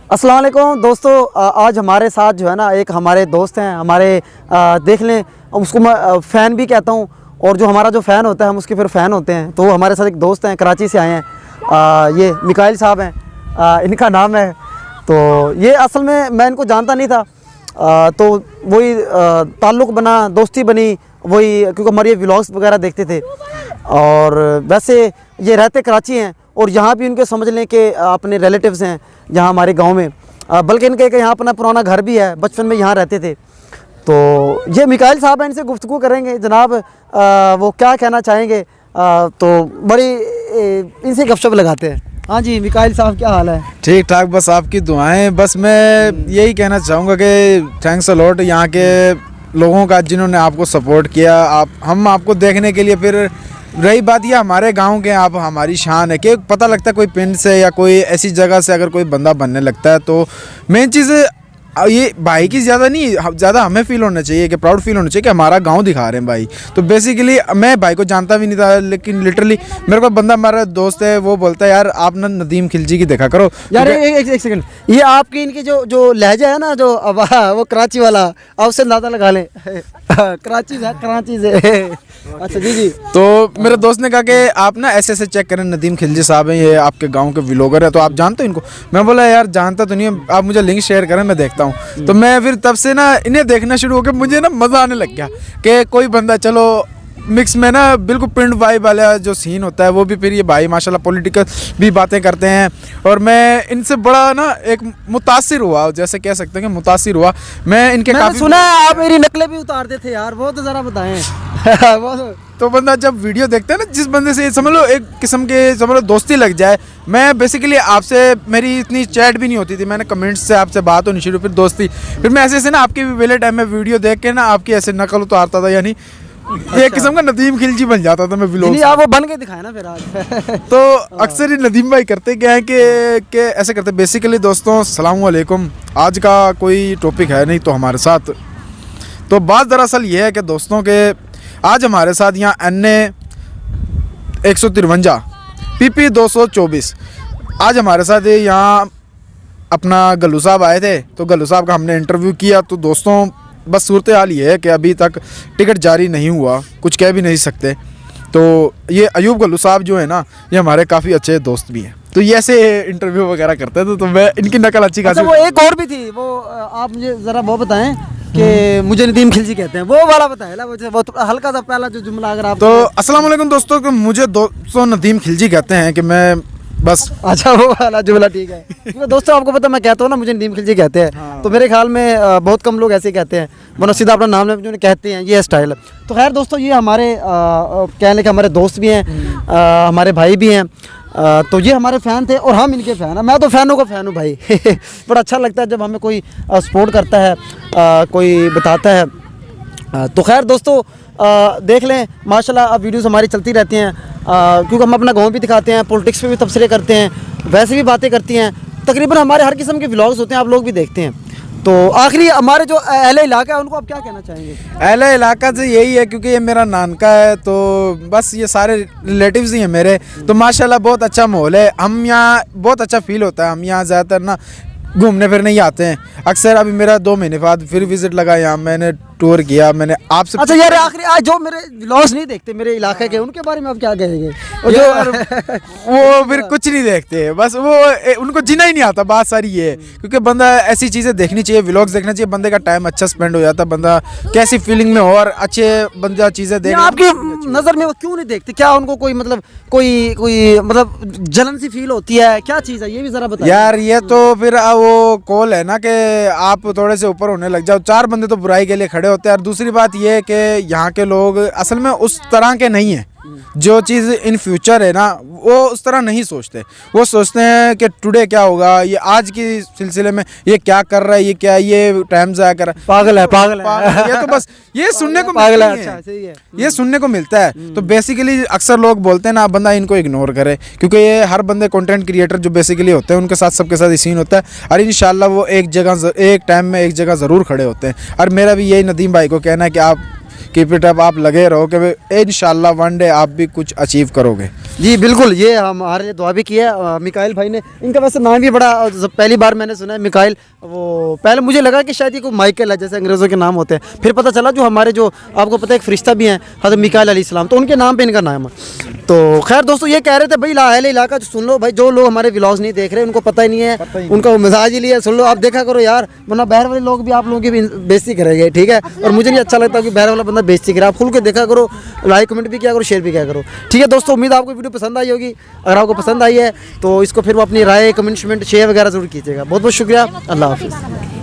अस्सलाम वालेकुम दोस्तों, आज हमारे साथ जो है ना एक हमारे दोस्त हैं हमारे, देख लें उसको मैं फ़ैन भी कहता हूँ, और जो हमारा जो फ़ैन होता है हम उसके फिर फ़ैन होते हैं। तो हमारे साथ एक दोस्त हैं, कराची से आए हैं, ये मिकाइल साहब हैं, इनका नाम है। तो ये असल में मैं इनको जानता नहीं था, तो वही ताल्लुक़ बना, दोस्ती बनी वही, क्योंकि हमारे ये व्लॉग्स वगैरह देखते थे। और वैसे ये रहते कराची हैं और यहाँ भी उनके समझ लें कि अपने रिलेटिव्स हैं यहाँ हमारे गांव में, बल्कि इनके यहाँ अपना पुराना घर भी है, बचपन में यहाँ रहते थे। तो ये मिकाइल साहब हैं, इनसे गुफ्तगू करेंगे जनाब, वो क्या कहना चाहेंगे। तो बड़ी इनसे गपशप लगाते हैं। हाँ जी मिकाइल साहब, क्या हाल है? ठीक ठाक, बस आपकी दुआएं। बस मैं यही कहना चाहूँगा कि थैंक्स अ लॉट यहाँ के लोगों का जिन्होंने आपको सपोर्ट किया। हम आपको देखने के लिए, फिर रही बात ये हमारे गांव के, आप हमारी शान है कि पता लगता है कोई पिंड से या कोई ऐसी जगह से अगर कोई बंदा बनने लगता है, तो मेन चीज़ ये भाई की ज़्यादा नहीं, ज़्यादा हमें फील होना चाहिए कि प्राउड फील होना चाहिए कि हमारा गांव दिखा रहे हैं भाई। तो बेसिकली मैं भाई को जानता भी नहीं था, लेकिन लिटरली मेरे को बंदा, हमारा दोस्त है, वो बोलता है यार आप ना नदीम खिलजी की देखा करो यार। एक सेकंड, ये आपकी इनकी जो लहजा है ना, जो वो कराची वाला, आप उससे अंदाज़ा लगा लें। कराची से अच्छा जी। तो मेरे दोस्त ने कहा कि आप ना ऐसे चेक करें, नदीम खिलजी साहब हैं, ये आपके गांव के व्लॉगर है, तो आप जानते हो इनको? मैं बोला यार जानता तो नहीं है, आप मुझे लिंक शेयर करें, मैं देखता हूँ। तो मैं फिर तब से ना इन्हें देखना शुरू हो गया, मुझे ना मज़ा आने लग गया कि कोई बंदा, चलो मिक्स में ना बिल्कुल पिंड वाइब वाला जो सीन होता है वो भी। फिर ये भाई माशाल्लाह पॉलिटिकल भी बातें करते हैं, और मैं इनसे बड़ा ना एक मुतासिर हुआ, जैसे कह सकते हैं कि मुतासिर हुआ मैं इनके। काफ़ी सुना है आप मेरी नकलें भी उतारते थे यार, वो तो ज़रा बताएं। वो तो बंदा जब वीडियो देखता है ना, जिस बंदे से समझ लो एक किस्म के समझ लो दोस्ती लग जाए। मैं बेसिकली आपसे मेरी इतनी चैट भी नहीं होती थी, मैंने कमेंट्स से आपसे बात होनी शुरू, फिर दोस्ती, फिर मैं ऐसे ना आपके वेले टाइम में वीडियो देख के ना आपकी ऐसे नकल उतारता था, यानी एक किस्म का नदीम खिलजी बन जाता था मैं व्लॉग। आप वो बन के दिखाए ना फिर आज। तो अक्सर ही नदीम भाई करते क्या है कि ऐसे करते। बेसिकली दोस्तों अस्सलाम वालेकुम, आज का कोई टॉपिक है नहीं तो हमारे साथ, तो बात दरअसल ये है कि दोस्तों के आज हमारे साथ यहाँ NA 153 PP 224 आज हमारे साथ यहाँ अपना गल्लू साहब आए थे। तो गल्लू साहब का हमने इंटरव्यू किया। तो दोस्तों बस सूरत हाल ये है कि अभी तक टिकट जारी नहीं हुआ, कुछ कह भी नहीं सकते। तो ये अयूब गल्लू साहब जो है ना, ये हमारे काफ़ी अच्छे दोस्त भी हैं, तो ये ऐसे इंटरव्यू वगैरह करते थे, तो मैं इनकी नकल अच्छी खासी। वो एक और भी थी, वो आप मुझे ज़रा वो बताएं कि मुझे नदीम खिलजी कहते हैं, वो वाला बताएं ना, वो हल्का सा पहला जो जुमला अगर आप। तो अस्सलाम वालेकुम दोस्तों, कि मुझे दोस्तों नदीम खिलजी कहते हैं कि मैं बस। अच्छा वो वाला जुमला ठीक है। क्योंकि दोस्तों आपको पता, मैं कहता हूँ ना मुझे नदीम खिलजी कहते हैं। हाँ। तो मेरे ख्याल में बहुत कम लोग ऐसे कहते हैं, वरना सीधा अपना नाम लें जो कहते हैं, ये स्टाइल है। तो खैर दोस्तों, ये हमारे कहने के हमारे दोस्त भी हैं, हमारे भाई भी हैं। तो ये हमारे फ़ैन थे और हम इनके फ़ैन हैं। मैं तो फ़ैनों का फ़ैन हूँ भाई। बड़ा अच्छा लगता है जब हमें कोई सपोर्ट करता है, कोई बताता है। तो खैर दोस्तों, देख लें माशाल्लाह अब वीडियोस हमारी चलती रहती हैं, क्योंकि हम अपना गांव भी दिखाते हैं, पॉलिटिक्स पे भी तबसरे करते हैं, वैसे भी बातें करती हैं। तकरीबन हमारे हर किस्म के व्लॉग्स होते हैं, आप लोग भी देखते हैं। तो आखिरी हमारे जो अहले इलाका है उनको आप क्या कहना चाहेंगे? अहले इलाका से यही है, क्योंकि ये मेरा नानका है, तो बस ये सारे रिलेटिव्स ही हैं मेरे। तो माशाल्लाह बहुत अच्छा माहौल है, हम यहाँ बहुत अच्छा फील होता है। हम यहाँ ज़्यादातर ना घूमने फिरने ही आते हैं अक्सर। अभी मेरा 2 महीने बाद फिर विजिट लगा यहाँ, मैंने टूर किया, मैंने आपसे। अच्छा यार, आखिरी आज जो मेरे व्लॉग्स नहीं देखते मेरे इलाके के, उनके बारे में आप क्या कहेंगे? वो फिर कुछ नहीं देखते, बस वो उनको जीना ही नहीं आता, बात सारी ये है। क्योंकि बंदा ऐसी चीज़ें देखनी चाहिए, व्लॉग्स देखना चाहिए, बंदे का टाइम अच्छा स्पेंड हो जाता है, बंदा कैसी फीलिंग में हो और अच्छे बंदा चीज़ें देख। आपकी नज़र में वो क्यों नहीं देखते? क्या उनको कोई मतलब कोई मतलब जलन सी फील होती है? क्या चीज़ है ये भी ज़रा बताइए यार। ये तो फिर वो कॉल है ना कि आप थोड़े से ऊपर होने लग जाओ, 4 बंदे तो बुराई के लिए खड़े होते हैं। और दूसरी बात ये है कि यहाँ के लोग असल में उस तरह के नहीं हैं। जो चीज़ इन फ्यूचर है ना, वो उस तरह नहीं सोचते। वो सोचते हैं कि टुडे क्या होगा, ये आज की सिलसिले में ये क्या कर रहा है, ये क्या, ये टाइम ज़ाया कर रहा है, पागल है। ये तो बस ये सुनने को मिलता है। अच्छा, सही है। ये सुनने को मिलता है। तो बेसिकली अक्सर लोग बोलते हैं ना, बंदा इनको इग्नोर करे, क्योंकि ये हर बंदे कंटेंट क्रिएटर जो बेसिकली होते हैं, उनके साथ सबके साथ ये सीन होता है। और इंशाल्लाह वो एक टाइम में एक जगह ज़रूर खड़े होते हैं। और मेरा भी यही नदीम भाई को कहना है कि आप कीप इट अप, आप लगे रहो कि इंशाल्लाह वन डे आप भी कुछ अचीव करोगे। जी बिल्कुल, ये हमारे लिए दुआ भी की है मिकाइल भाई ने। इनका वैसे नाम भी बड़ा पहली बार मैंने सुना है मिकाइल। वो पहले मुझे लगा कि शायद ये कोई माइकल है, जैसे अंग्रेज़ों के नाम होते हैं, फिर पता चला जो हमारे जो आपको पता है एक फरिश्ता भी हैं हज़रत मिकाइल अलैहिस्सलाम, तो उनके नाम पे इनका नाम है। तो खैर दोस्तों, ये कह रहे थे भाई अहले इलाका सुन लो भाई, जो लोग हमारे व्लॉग्स नहीं देख रहे उनको पता ही नहीं है, उनका वो मिजाज ही लिया, सुन लो आप देखा करो यार, वरना बाहर वाले लोग भी आप लोगों की भी बेइज्जती करेंगे, ठीक है। और मुझे नहीं अच्छा लगता कि बाहर वाला बंदा बेइज्जती करे। आप खुल के देखा करो, लाइक कमेंट भी किया करो, शेयर भी किया करो, ठीक है दोस्तों। उम्मीद आपको वीडियो पसंद आई होगी। अगर आपको पसंद आई है तो इसको फिर वो अपनी राय कमेंट शेयर वगैरह जरूर कीजिएगा। बहुत बहुत शुक्रिया, अल्लाह हाफिज़।